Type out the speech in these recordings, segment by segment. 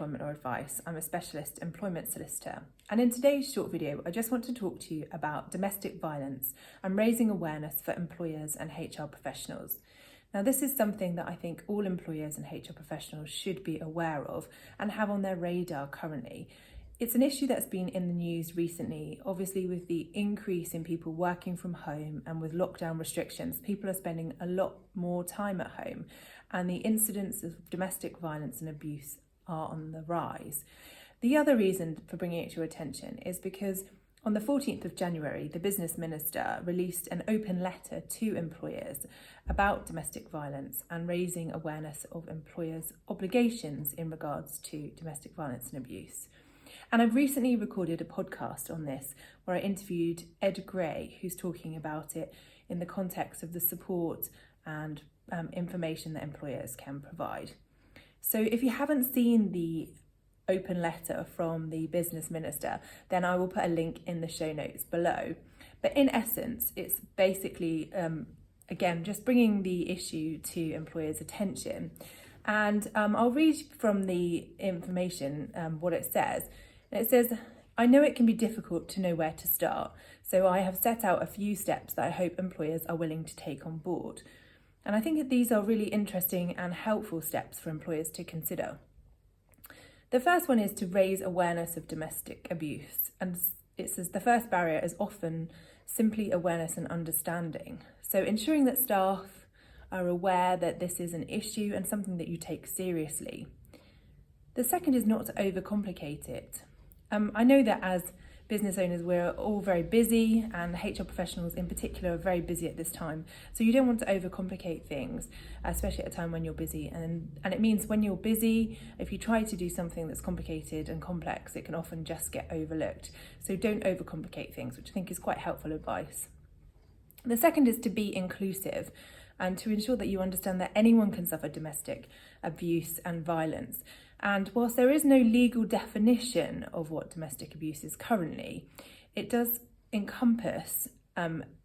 employment or advice. I'm a specialist employment solicitor. And in today's short video, I just want to talk to you about domestic violence and raising awareness for employers and HR professionals. Now, this is something that I think all employers and HR professionals should be aware of and have on their radar currently. It's an issue that's been in the news recently. Obviously, with the increase in people working from home and with lockdown restrictions, people are spending a lot more time at home, and the incidents of domestic violence and abuse are on the rise. The other reason for bringing it to your attention is because on the 14th of January, the business minister released an open letter to employers about domestic violence and raising awareness of employers' obligations in regards to domestic violence and abuse. And I've recently recorded a podcast on this where I interviewed Ed Gray, who's talking about it in the context of the support and information that employers can provide. So if you haven't seen the open letter from the business minister, then I will put a link in the show notes below. But in essence, it's basically, again, just bringing the issue to employers' attention. And I'll read from the information what it says. It says, I know it can be difficult to know where to start, so I have set out a few steps that I hope employers are willing to take on board. And I think that these are really interesting and helpful steps for employers to consider. The first one is to raise awareness of domestic abuse. And it says the first barrier is often simply awareness and understanding. So ensuring that staff are aware that this is an issue and something that you take seriously. The second is not to overcomplicate it. I know that as business owners, we're all very busy, and HR professionals in particular are very busy at this time. So you don't want to overcomplicate things, especially at a time when you're busy. And it means when you're busy, if you try to do something that's complicated and complex, it can often just get overlooked. So don't overcomplicate things, which I think is quite helpful advice. The second is to be inclusive and to ensure that you understand that anyone can suffer domestic abuse and violence. And whilst there is no legal definition of what domestic abuse is currently, it does encompass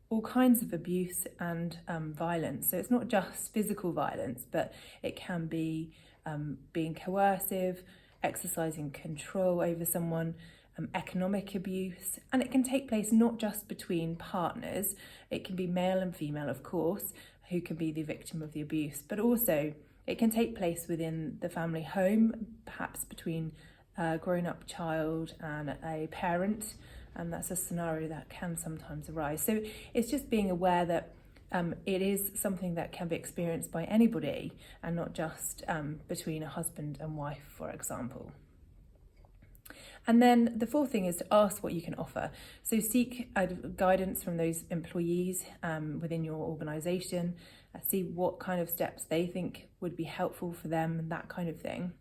all kinds of abuse and violence. So it's not just physical violence, but it can be being coercive, exercising control over someone, economic abuse, and it can take place not just between partners. It can be male and female, of course, who can be the victim of the abuse, but also it can take place within the family home, perhaps between a grown-up child and a parent, and that's a scenario that can sometimes arise. So it's just being aware that it is something that can be experienced by anybody and not just between a husband and wife, for example. And then the fourth thing is to ask what you can offer. So seek guidance from those employees within your organisation, see what kind of steps they think would be helpful for them and that kind of thing.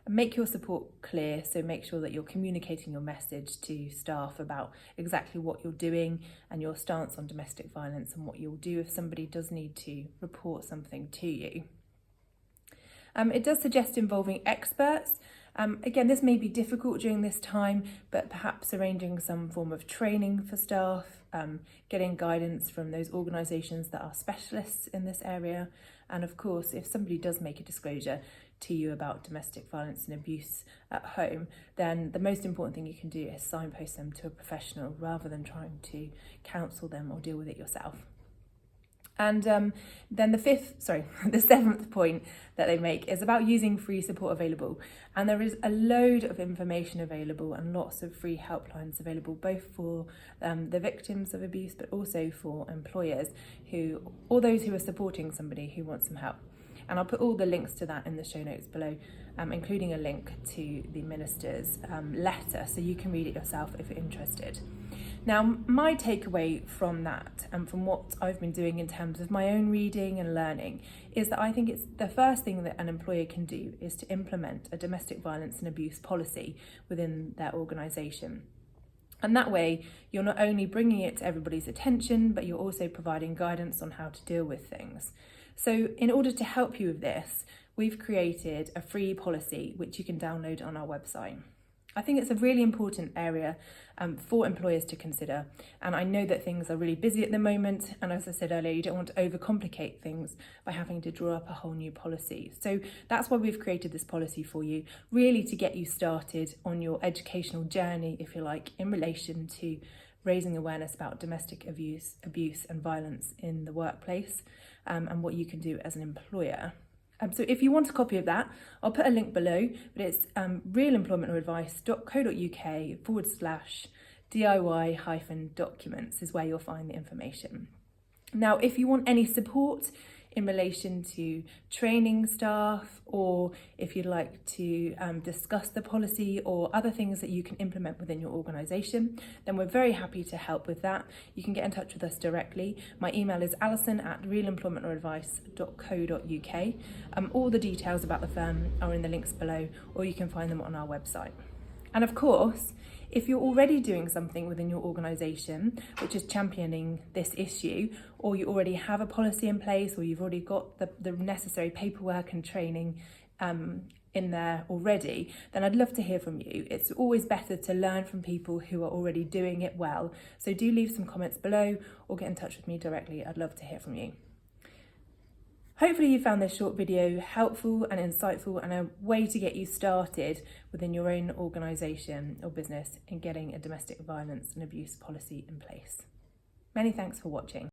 And make your support clear, so make sure that you're communicating your message to staff about exactly what you're doing and your stance on domestic violence and what you'll do if somebody does need to report something to you. It does suggest involving experts. Again, this may be difficult during this time, but perhaps arranging some form of training for staff, getting guidance from those organisations that are specialists in this area. And of course, if somebody does make a disclosure to you about domestic violence and abuse at home, then the most important thing you can do is signpost them to a professional rather than trying to counsel them or deal with it yourself. And then the seventh point that they make is about using free support available. And there is a load of information available and lots of free helplines available, both for the victims of abuse, but also for employers or those who are supporting somebody who wants some help. And I'll put all the links to that in the show notes below, including a link to the minister's letter, so you can read it yourself if you're interested. Now, my takeaway from that and from what I've been doing in terms of my own reading and learning is that I think it's the first thing that an employer can do is to implement a domestic violence and abuse policy within their organisation. And that way, you're not only bringing it to everybody's attention, but you're also providing guidance on how to deal with things. So in order to help you with this, we've created a free policy which you can download on our website. I think it's a really important area for employers to consider, and I know that things are really busy at the moment, and as I said earlier, you don't want to overcomplicate things by having to draw up a whole new policy. So that's why we've created this policy for you, really to get you started on your educational journey, if you like, in relation to raising awareness about domestic abuse and violence in the workplace, and what you can do as an employer. So if you want a copy of that, I'll put a link below, but it's realemploymentlawadvice.co.uk/DIY-documents is where you'll find the information. Now, if you want any support in relation to training staff, or if you'd like to discuss the policy or other things that you can implement within your organisation, then we're very happy to help with that. You can get in touch with us directly. My email is alison@realemploymentlawadvice.co.uk. All the details about the firm are in the links below, or you can find them on our website. And of course, if you're already doing something within your organisation which is championing this issue, or you already have a policy in place, or you've already got the necessary paperwork and training in there already, then I'd love to hear from you. It's always better to learn from people who are already doing it well. So do leave some comments below or get in touch with me directly. I'd love to hear from you. Hopefully you found this short video helpful and insightful, and a way to get you started within your own organisation or business in getting a domestic violence and abuse policy in place. Many thanks for watching.